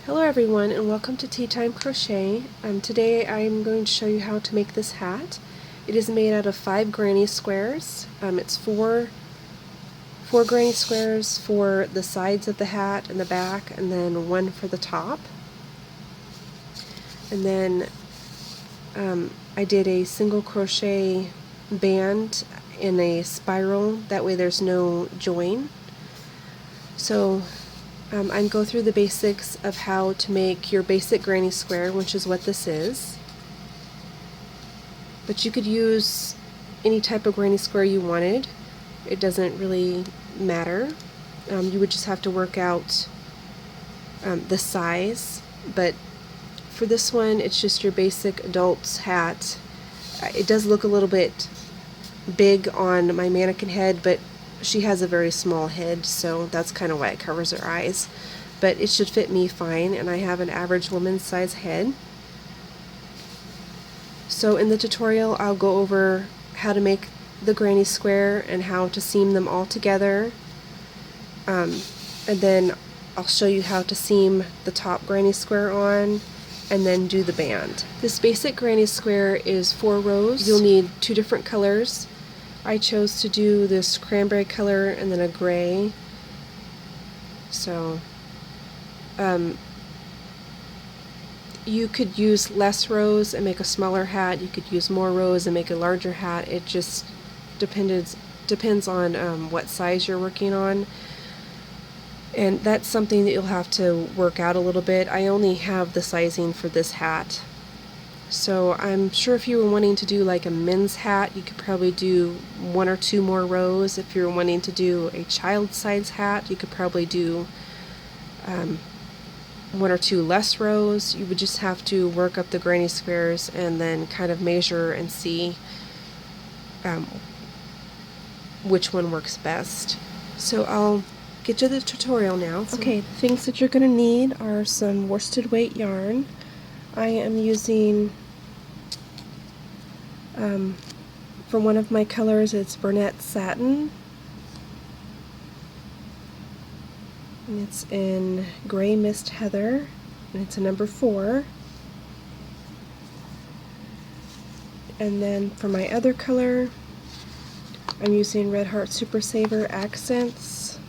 Hello everyone and welcome to Tea Time Crochet. Today I'm going to show you how to make this hat. It is made out of 5 granny squares. It's four granny squares for the sides of the hat and the back, and then one for the top. And then I did a single crochet band in a spiral, that way there's no join. So I go through the basics of how to make your basic granny square, which is what this is. But you could use any type of granny square you wanted. It doesn't really matter. You would just have to work out the size. But for this one, it's just your basic adult's hat. It does look a little bit big on my mannequin head, but she has a very small head, so that's kind of why it covers her eyes. But it should fit me fine, and I have an average woman's size head. So in the tutorial, I'll go over how to make the granny square and how to seam them all together. And then I'll show you how to seam the top granny square on, and then do the band. This basic granny square is 4 rows. You'll need 2 different colors. I chose to do this cranberry color and then a gray. So you could use less rows and make a smaller hat. You could use more rows and make a larger hat. It just depends on what size you're working on. And that's something that you'll have to work out a little bit. I only have the sizing for this hat. So I'm sure if you were wanting to do like a men's hat, you could probably do 1 or 2 more rows. If you're wanting to do a child size hat, you could probably do 1 or 2 less rows. You would just have to work up the granny squares and then kind of measure and see which one works best. So I'll get to the tutorial now. Okay, the things that you're going to need are some worsted weight yarn. I am using, for one of my colors, it's Burnett Satin. And it's in Gray Mist Heather, and it's a number 4. And then for my other color, I'm using Red Heart Super Saver Accents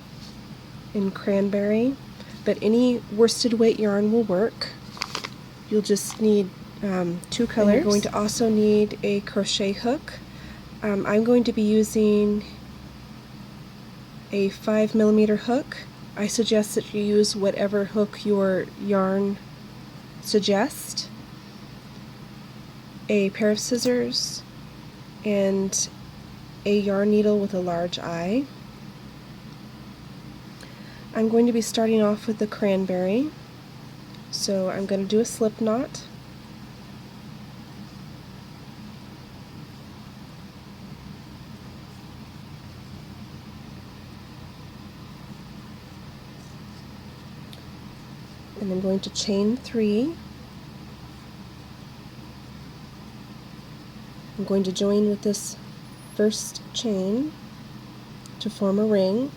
in Cranberry, but any worsted weight yarn will work. You'll just need 2 colors. And you're going to also need a crochet hook. I'm going to be using a 5mm hook. I suggest that you use whatever hook your yarn suggests. A pair of scissors and a yarn needle with a large eye. I'm going to be starting off with the cranberry. So I'm going to do a slip knot. And I'm going to chain 3. I'm going to join with this first chain to form a ring.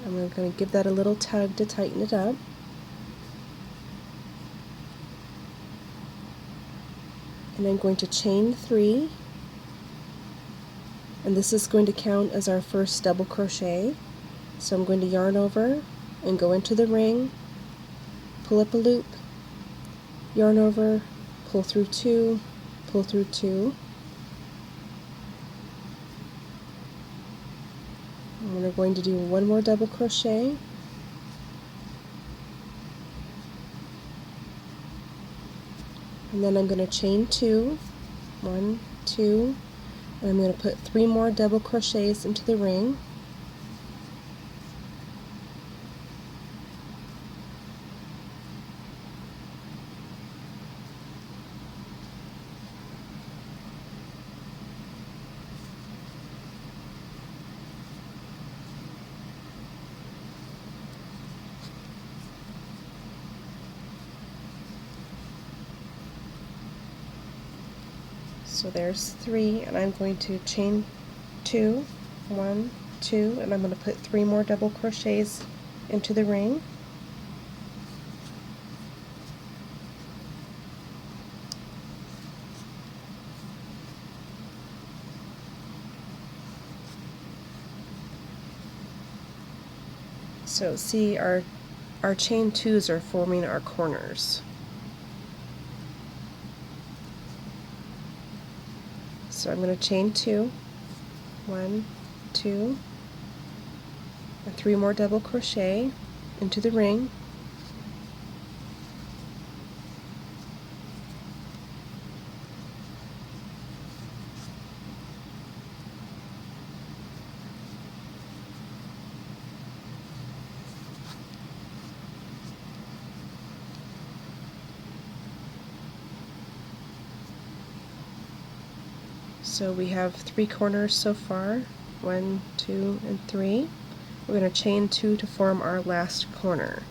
I'm going to give that a little tug to tighten it up. And I'm going to chain 3. And this is going to count as our first double crochet. So I'm going to yarn over and go into the ring, pull up a loop, yarn over, pull through 2, pull through 2. And we're going to do 1 more double crochet, and then I'm going to chain 2, 1, 2, and I'm going to put 3 more double crochets into the ring. So there's 3, and I'm going to chain 2, 1, 2, and I'm going to put 3 more double crochets into the ring. So see, our chain 2s are forming our corners. So I'm going to chain 2, 1, 2, and 3 more double crochet into the ring. So we have 3 corners so far, 1, 2, and 3. We're going to chain 2 to form our last corner.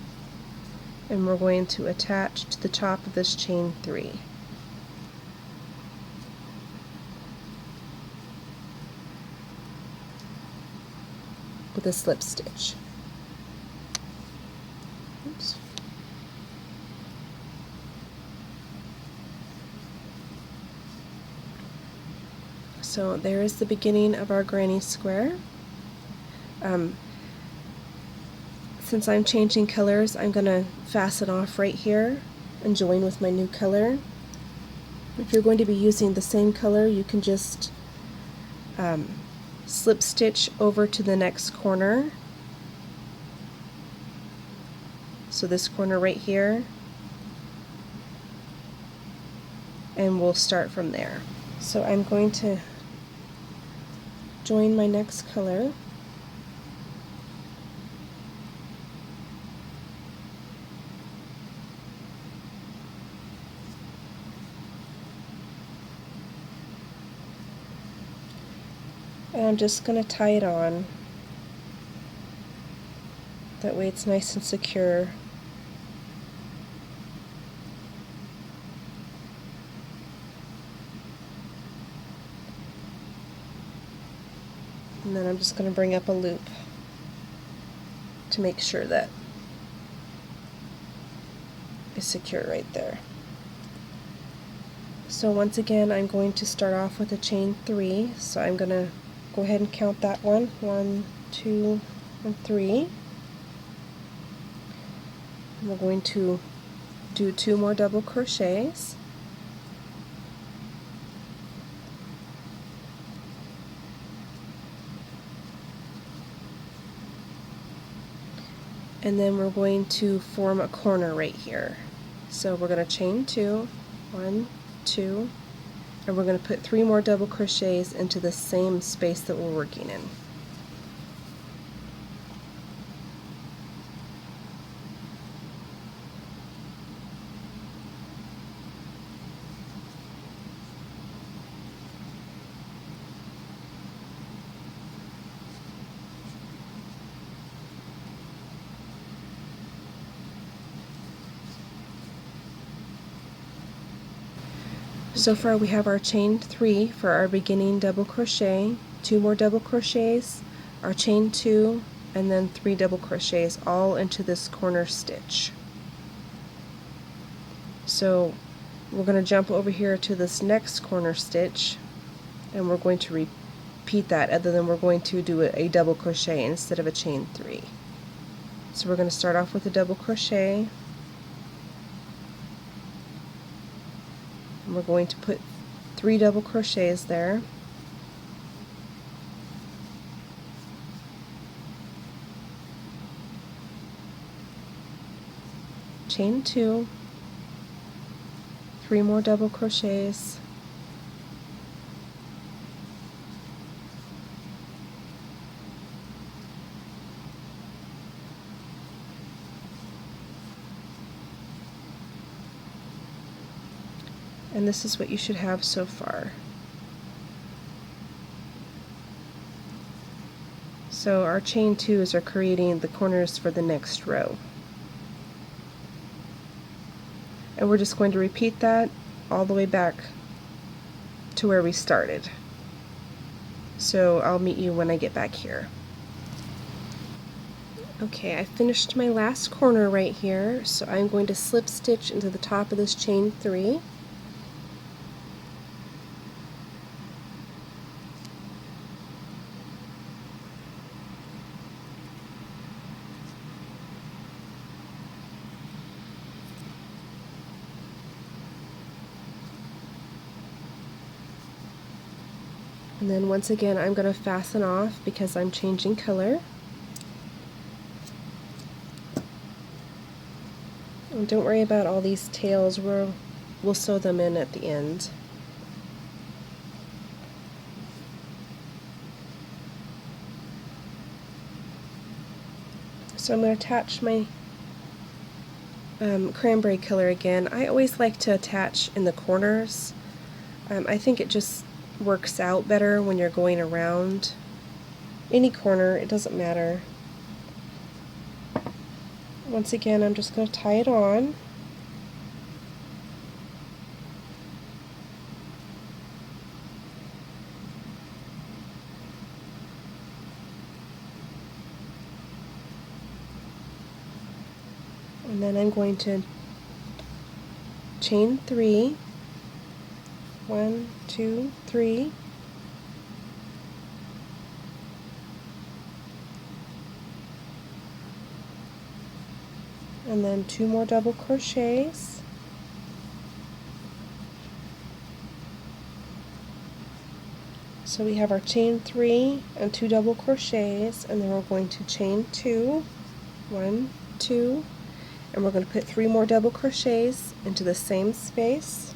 And we're going to attach to the top of this chain 3. With a slip stitch. Oops. So there is the beginning of our granny square. Since I'm changing colors, I'm going to fasten off right here and join with my new color. If you're going to be using the same color, you can just slip stitch over to the next corner. So this corner right here, and we'll start from there. So I'm going to join my next color. And I'm just going to tie it on. That way it's nice and secure. And then I'm just going to bring up a loop to make sure that it's secure right there. So once again, I'm going to start off with a chain 3. So I'm going to go ahead and count that one. 1, 2, and 3. And we're going to do 2 more double crochets. And then we're going to form a corner right here. So we're going to chain 2, 1, 2, and we're going to put 3 more double crochets into the same space that we're working in. So far we have our chain 3 for our beginning double crochet, 2 more double crochets, our chain 2, and then 3 double crochets all into this corner stitch. So we're going to jump over here to this next corner stitch, and we're going to repeat that, other than we're going to do a double crochet instead of a chain 3. So we're going to start off with a double crochet. And we're going to put 3 double crochets there. Chain 2, 3 more double crochets, and this is what you should have so far. So our chain 2s are creating the corners for the next row. And we're just going to repeat that all the way back to where we started. So I'll meet you when I get back here. Okay, I finished my last corner right here, so I'm going to slip stitch into the top of this chain 3. And then once again I'm going to fasten off because I'm changing color. And don't worry about all these tails, we'll sew them in at the end. So I'm going to attach my cranberry color again. I always like to attach in the corners. I think it just works out better when you're going around any corner, it doesn't matter. Once again, I'm just going to tie it on. And then I'm going to chain 3. 1, 2, 3. And then 2 more double crochets. So we have our chain 3 and 2 double crochets, and then we're going to chain 2, 1, 2, and we're going to put 3 more double crochets into the same space.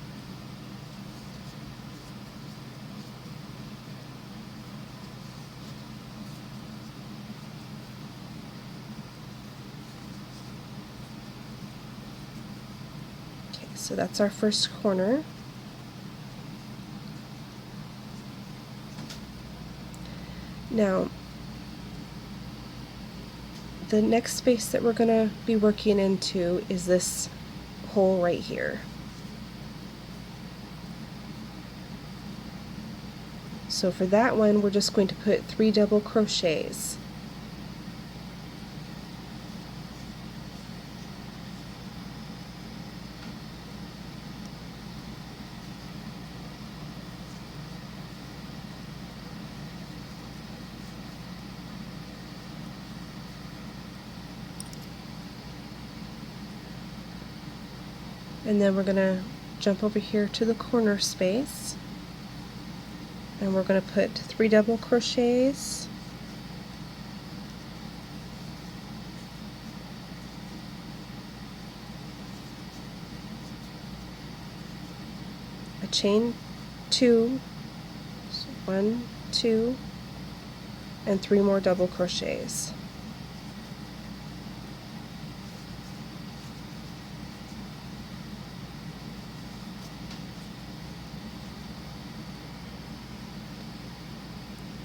Okay, so that's our first corner. Now, the next space that we're going to be working into is this hole right here. So for that one, we're just going to put 3 double crochets. And then we're going to jump over here to the corner space, and we're going to put 3 double crochets, a chain 2, so 1, 2, and 3 more double crochets.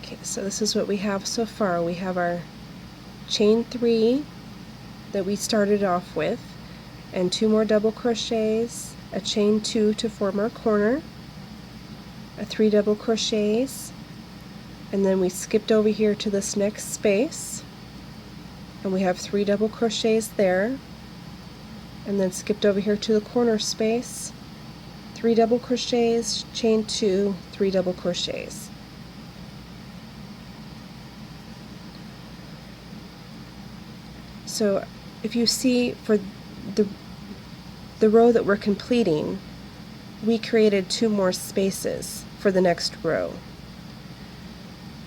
Okay, so this is what we have so far. We have our chain 3 that we started off with, and 2 more double crochets, a chain 2 to form our corner, a 3 double crochets, and then we skipped over here to this next space, and we have 3 double crochets there, and then skipped over here to the corner space, 3 double crochets, chain 2, 3 double crochets. So if you see for the row that we're completing, we created 2 more spaces for the next row.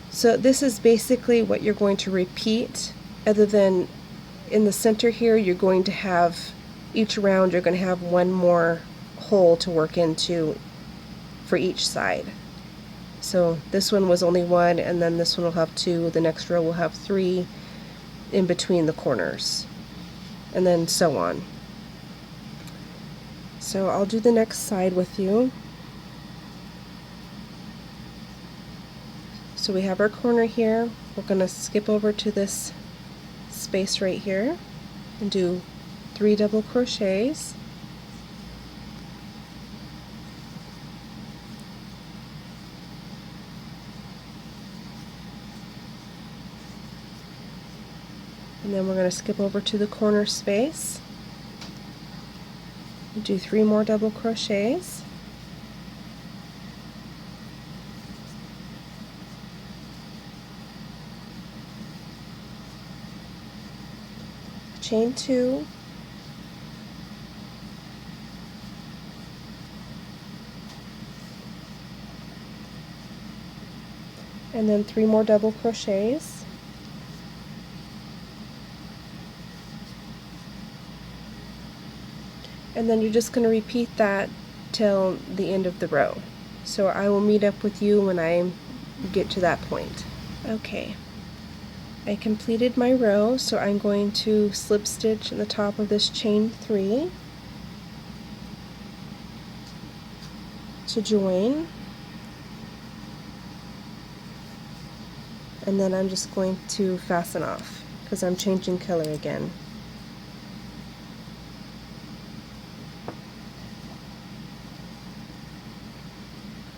So this is basically what you're going to repeat, other than in the center here you're going to have, each round you're going to have 1 more hole to work into for each side. So this one was only 1, and then this one will have 2, the next row will have 3 in between the corners, and then so on. So I'll do the next side with you. So we have our corner here. We're going to skip over to this space right here and do 3 double crochets, And then we're going to skip over to the corner space, do 3 more double crochets, chain 2, and then 3 more double crochets, and then you're just going to repeat that till the end of the row. So I will meet up with you when I get to that point. Okay, I completed my row, so I'm going to slip stitch in the top of this chain 3 to join, and then I'm just going to fasten off because I'm changing color again.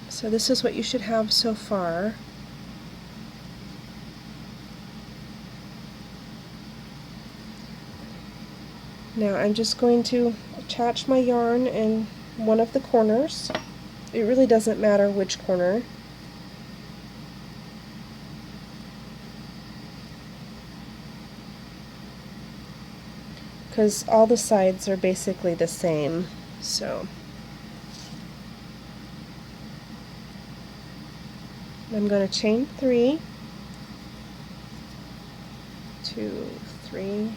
So this is what you should have so far. Now I'm just going to attach my yarn in one of the corners. It really doesn't matter which corner. Because all the sides are basically the same. So I'm going to chain 3, 2, 3,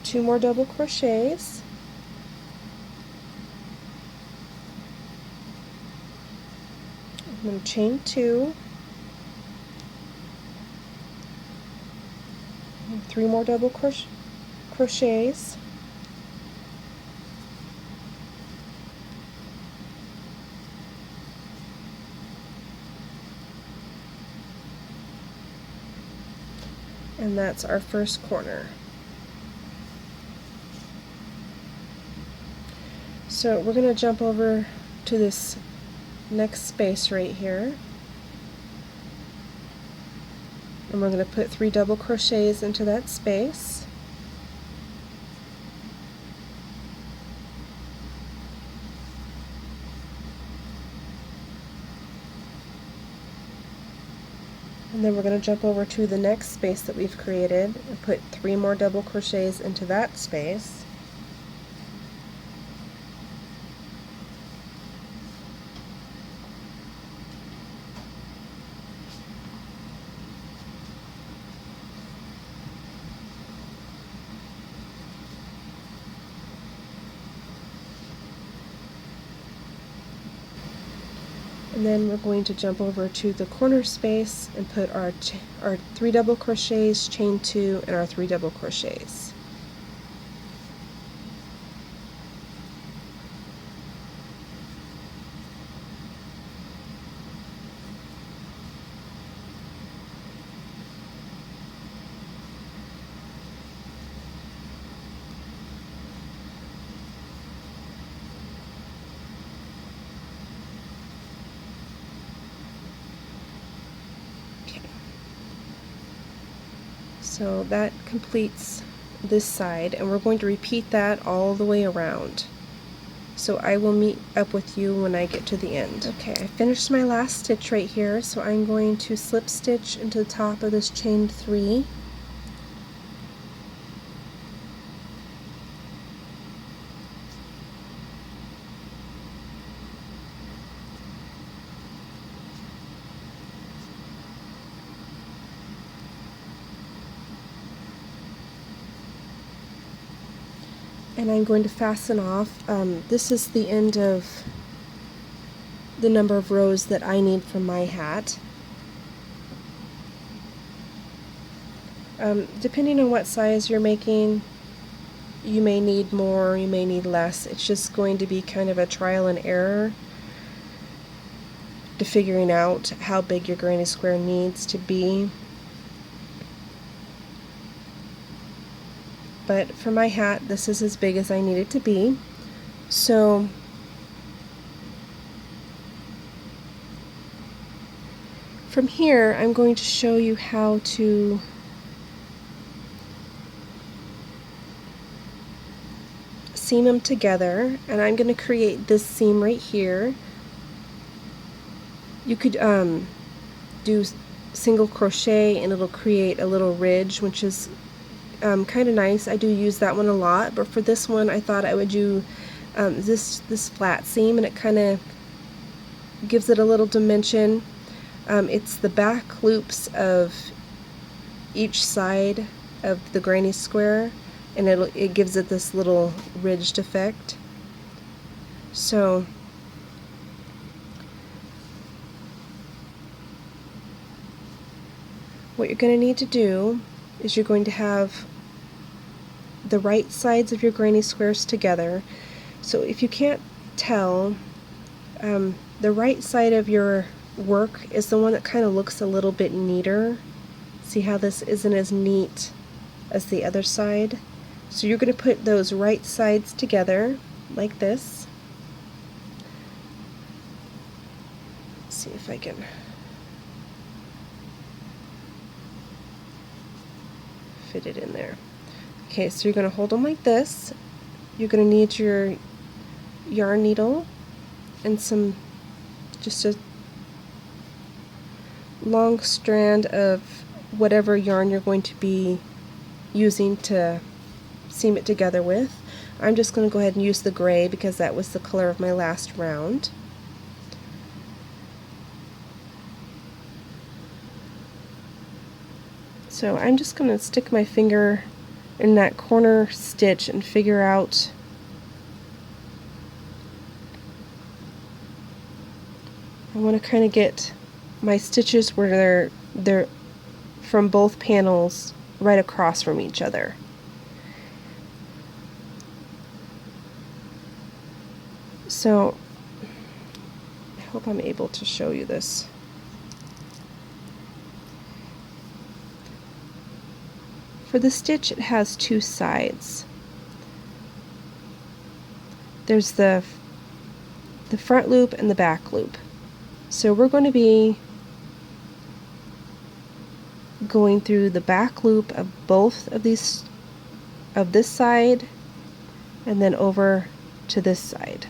2 more double crochets, I'm going to chain 2, and 3 more double crochets, and that's our first corner. So we're going to jump over to this next space right here, and we're going to put 3 double crochets into that space, and then we're going to jump over to the next space that we've created and put 3 more double crochets into that space. And then we're going to jump over to the corner space and put our 3 double crochets, chain 2, and our 3 double crochets. So that completes this side, and we're going to repeat that all the way around. So I will meet up with you when I get to the end. Okay, I finished my last stitch right here, so I'm going to slip stitch into the top of this chain 3. And I'm going to fasten off. This is the end of the number of rows that I need from my hat. Depending on what size you're making, you may need more, you may need less. It's just going to be kind of a trial and error to figuring out how big your granny square needs to be. But for my hat, this is as big as I need it to be. So from here, I'm going to show you how to seam them together, and I'm going to create this seam right here. You could do single crochet and it'll create a little ridge, which is kind of nice. I do use that one a lot, but for this one I thought I would do this flat seam, and it kind of gives it a little dimension. It's the back loops of each side of the granny square, and it gives it this little ridged effect. So what you're going to need to do is you're going to have the right sides of your granny squares together. So if you can't tell, the right side of your work is the one that kind of looks a little bit neater. See how this isn't as neat as the other side? So you're going to put those right sides together like this. Let's see if I can fit it in there. Okay, so you're going to hold them like this. You're going to need your yarn needle and just a long strand of whatever yarn you're going to be using to seam it together with. I'm just going to go ahead and use the gray because that was the color of my last round. So I'm just going to stick my finger in that corner stitch and figure out I want to kind of get my stitches where they're from both panels right across from each other. So I hope I'm able to show you this. For the stitch, it has two sides. There's the front loop and the back loop. So we're going to be going through the back loop of both of these, of this side, and then over to this side.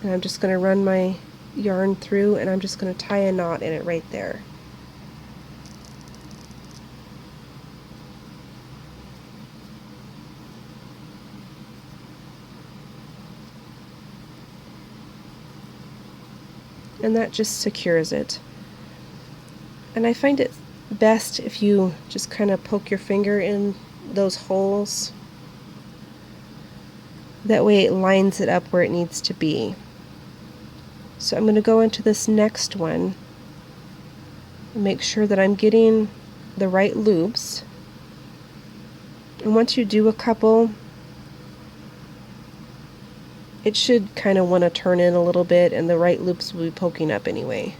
And I'm just going to run my yarn through, and I'm just going to tie a knot in it right there. And that just secures it. And I find it best if you just kind of poke your finger in those holes. That way it lines it up where it needs to be. So I'm going to go into this next one and make sure that I'm getting the right loops. And once you do a couple, it should kind of want to turn in a little bit, and the right loops will be poking up anyway.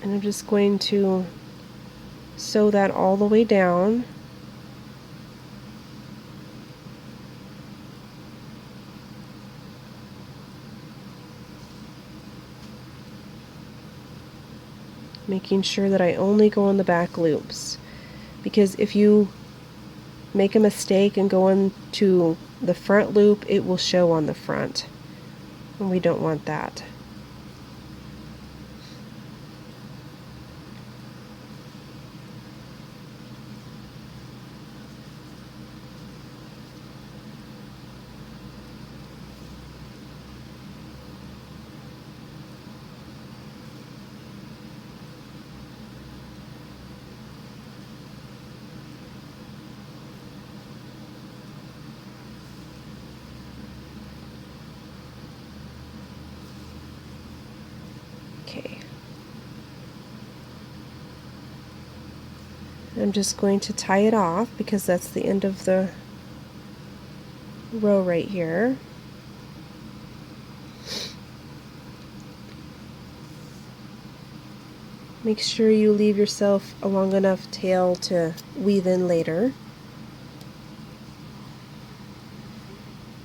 And I'm just going to sew that all the way down. Making sure that I only go on the back loops, because if you make a mistake and go into the front loop, it will show on the front, and we don't want that. Okay. I'm just going to tie it off because that's the end of the row right here. Make sure you leave yourself a long enough tail to weave in later.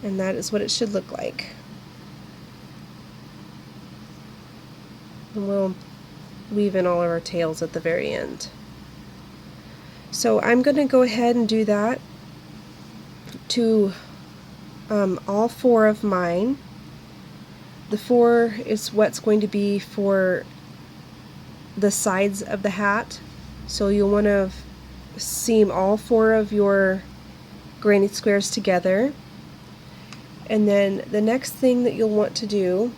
And that is what it should look like. And we'll weave in all of our tails at the very end. So I'm going to go ahead and do that to all 4 of mine. The 4 is what's going to be for the sides of the hat. So you'll want to seam all 4 of your granny squares together. And then the next thing that you'll want to do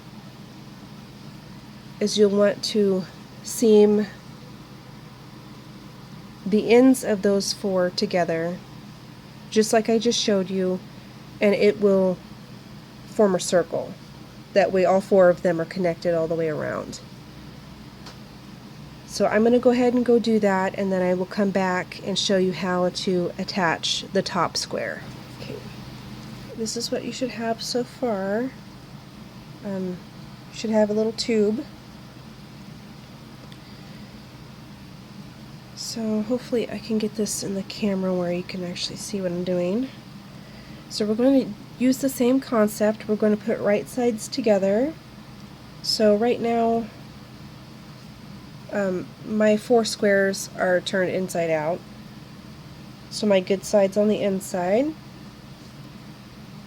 is you'll want to seam the ends of those 4 together, just like I just showed you, and it will form a circle. That way all 4 of them are connected all the way around. So I'm going to go ahead and go do that, and then I will come back and show you how to attach the top square. Okay. This is what you should have so far. You should have a little tube. So hopefully I can get this in the camera where you can actually see what I'm doing. So we're going to use the same concept. We're going to put right sides together. So right now my 4 squares are turned inside out. So my good side's on the inside.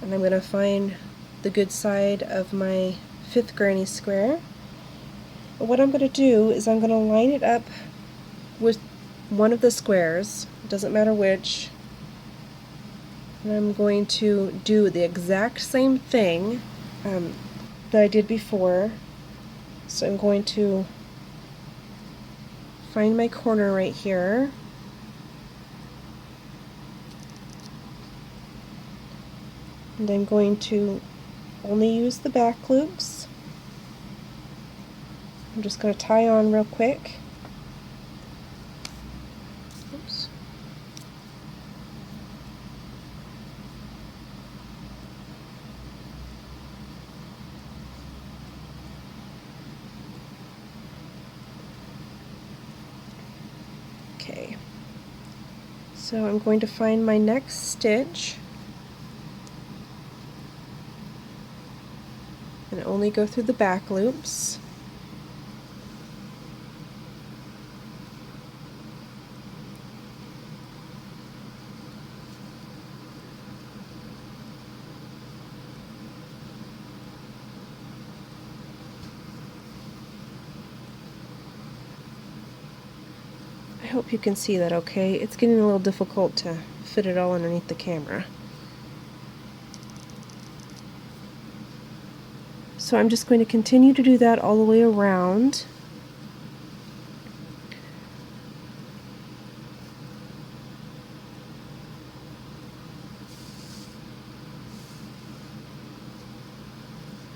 And I'm going to find the good side of my 5th granny square. But what I'm going to do is I'm going to line it up with one of the squares, it doesn't matter which, and I'm going to do the exact same thing that I did before. So I'm going to find my corner right here, and I'm going to only use the back loops. I'm just going to tie on real quick. Oops. Okay, so I'm going to find my next stitch and only go through the back loops. I hope you can see that okay. It's getting a little difficult to fit it all underneath the camera. So I'm just going to continue to do that all the way around.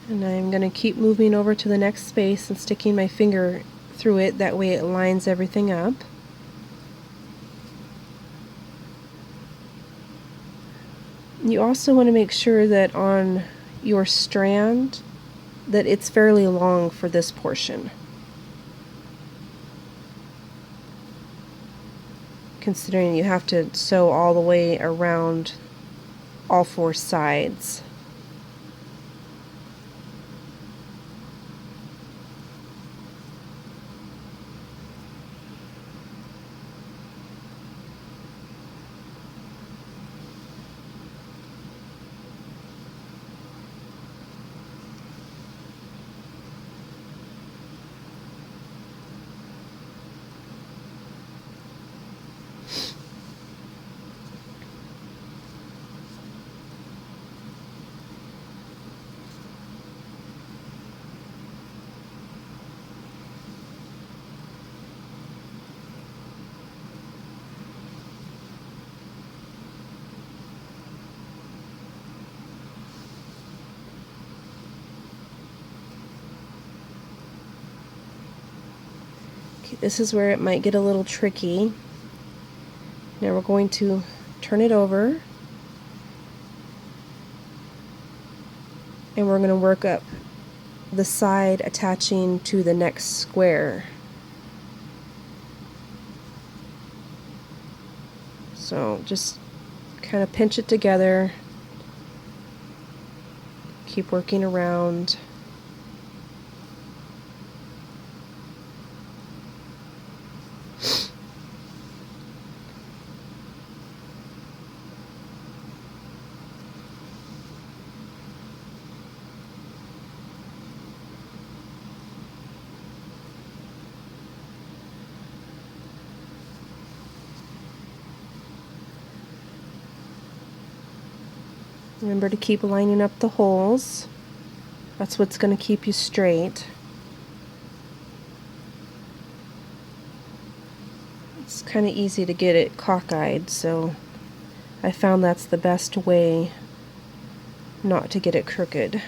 And I'm going to keep moving over to the next space and sticking my finger through it, that way it lines everything up. You also want to make sure that on your strand that it's fairly long for this portion, considering you have to sew all the way around all 4 sides. Okay, this is where it might get a little tricky. Now we're going to turn it over, and we're going to work up the side attaching to the next square. So just kind of pinch it together, keep working around. Remember to keep lining up the holes. That's what's going to keep you straight. It's kind of easy to get it cockeyed, so I found that's the best way not to get it crooked.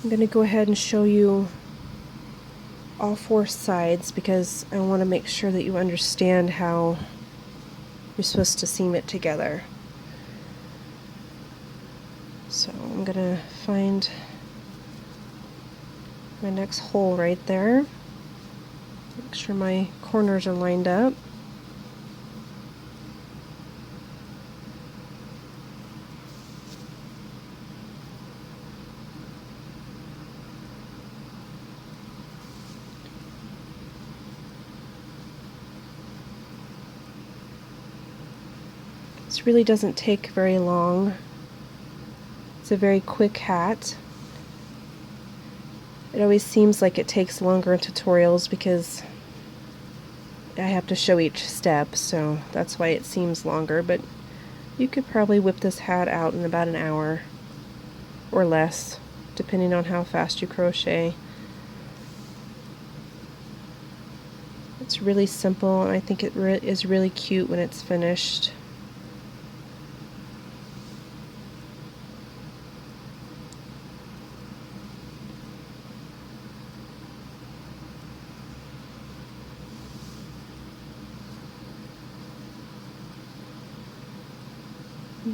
I'm going to go ahead and show you all four sides because I want to make sure that you understand how you're supposed to seam it together. So I'm going to find my next hole right there. Make sure my corners are lined up. This really doesn't take very long. It's a very quick hat. It always seems like it takes longer in tutorials because I have to show each step, so that's why it seems longer, but you could probably whip this hat out in about an hour or less, depending on how fast you crochet. It's really simple, and I think it is really cute when it's finished.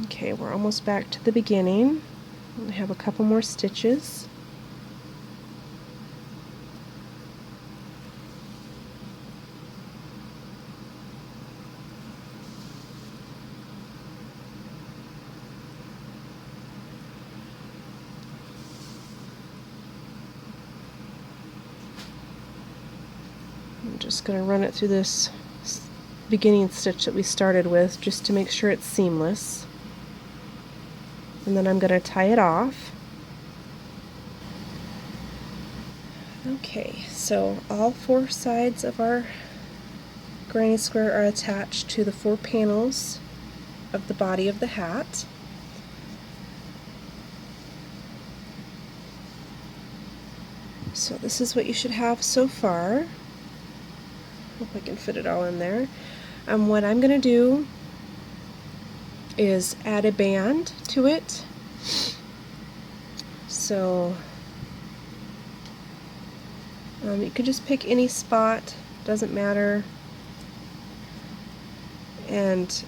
Okay, we're almost back to the beginning. I have a couple more stitches. Just going to run it through this beginning stitch that we started with just to make sure it's seamless. And then I'm going to tie it off. Okay, so all 4 sides of our granny square are attached to the 4 panels of the body of the hat. So this is what you should have so far. Hope I can fit it all in there. What I'm going to do is add a band to it. So you could just pick any spot, doesn't matter. And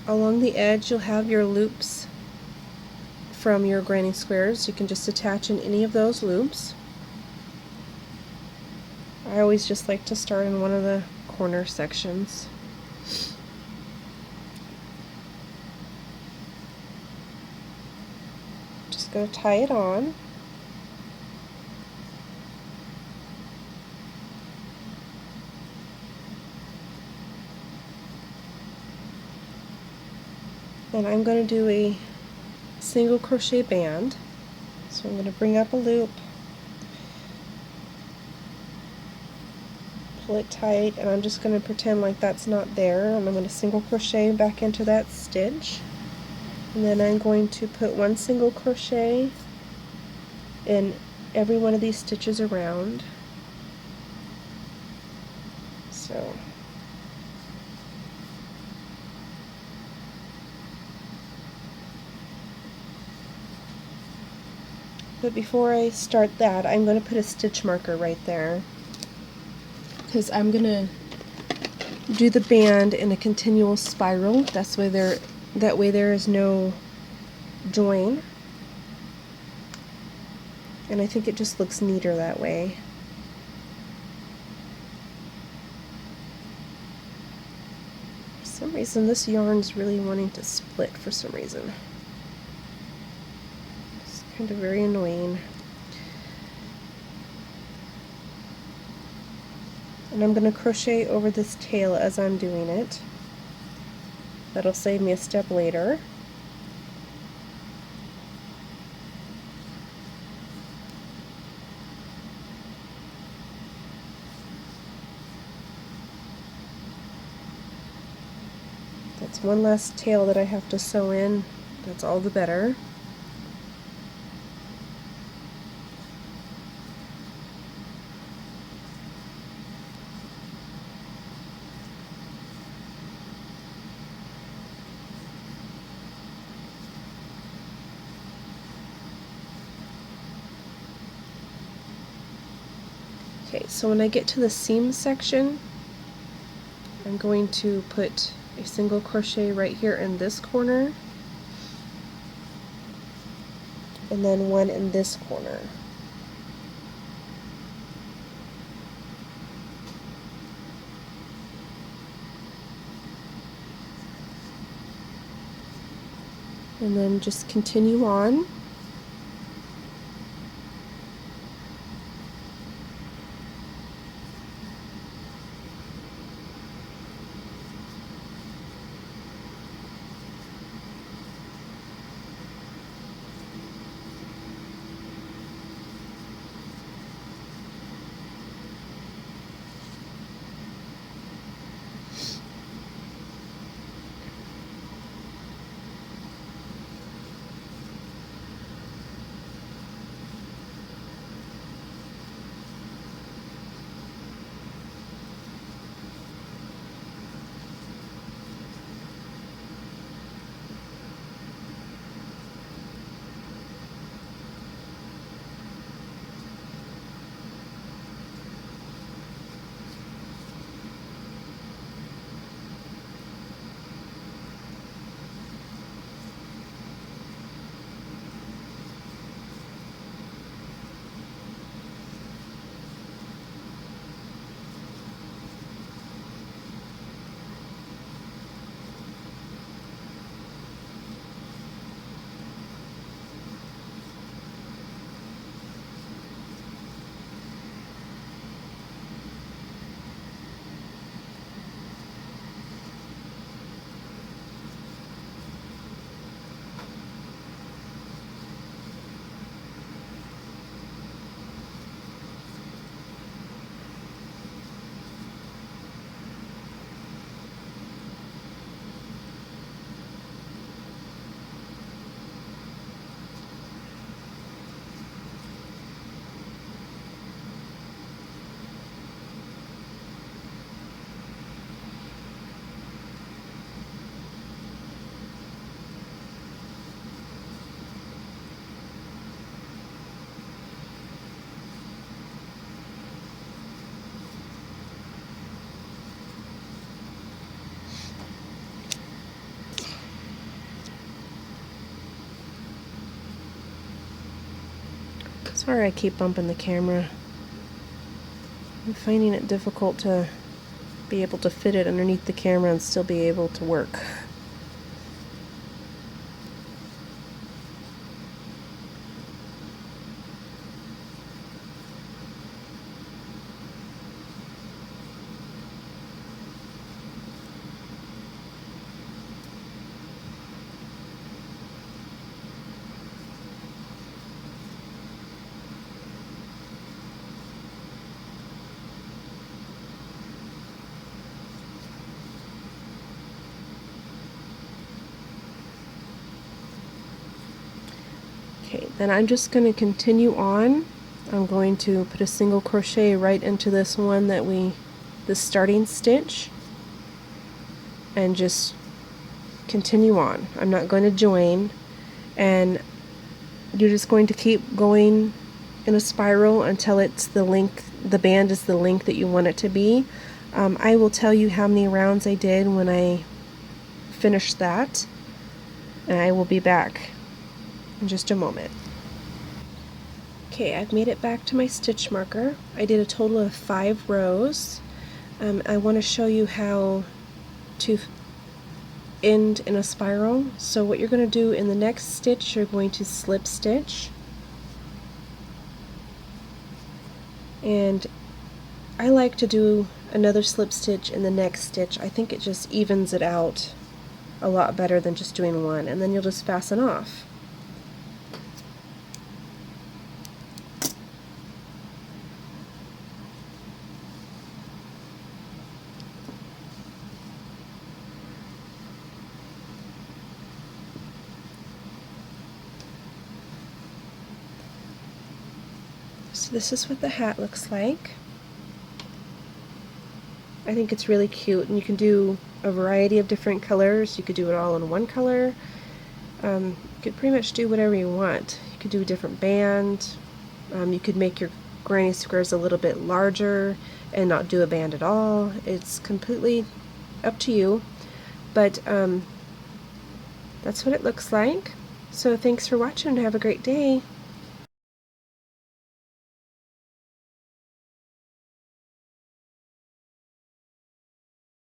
along the edge you'll have your loops from your granny squares. You can just attach in any of those loops. I always just like to start in one of the corner sections. Just going to tie it on. Then I'm going to do a single crochet band. So I'm going to bring up a loop, pull it tight, and I'm just going to pretend like that's not there, and I'm going to single crochet back into that stitch, and then I'm going to put 1 single crochet in every one of these stitches around. So but before I start that, I'm going to put a stitch marker right there, because I'm going to do the band in a continual spiral. That way there is no join, and I think it just looks neater that way. For some reason this yarn's really wanting to split for some reason. It's kind of very annoying. And I'm going to crochet over this tail as I'm doing it. That'll save me a step later. That's one last tail that I have to sew in. That's all the better. Okay, so when I get to the seam section, I'm going to put a single crochet right here in this corner, and then 1 in this corner. And then just continue on. Sorry I keep bumping the camera. I'm finding it difficult to be able to fit it underneath the camera and still be able to work. Okay, then I'm just going to continue on. I'm going to put a single crochet right into this one this starting stitch, and just continue on. I'm not going to join, and you're just going to keep going in a spiral until it's the band is the length that you want it to be. I will tell you how many rounds I did when I finish that, and I will be back in just a moment. Okay, I've made it back to my stitch marker. I did a total of 5 rows. I want to show you how to end in a spiral. So what you're going to do in the next stitch, you're going to slip stitch, and I like to do another slip stitch in the next stitch. I think it just evens it out a lot better than just doing one, and then you'll just fasten off. So this is what the hat looks like. I think it's really cute, and you can do a variety of different colors. You could do it all in one color. You could pretty much do whatever you want. You could do a different band. You could make your granny squares a little bit larger and not do a band at all. It's completely up to you, but that's what it looks like. So thanks for watching and have a great day.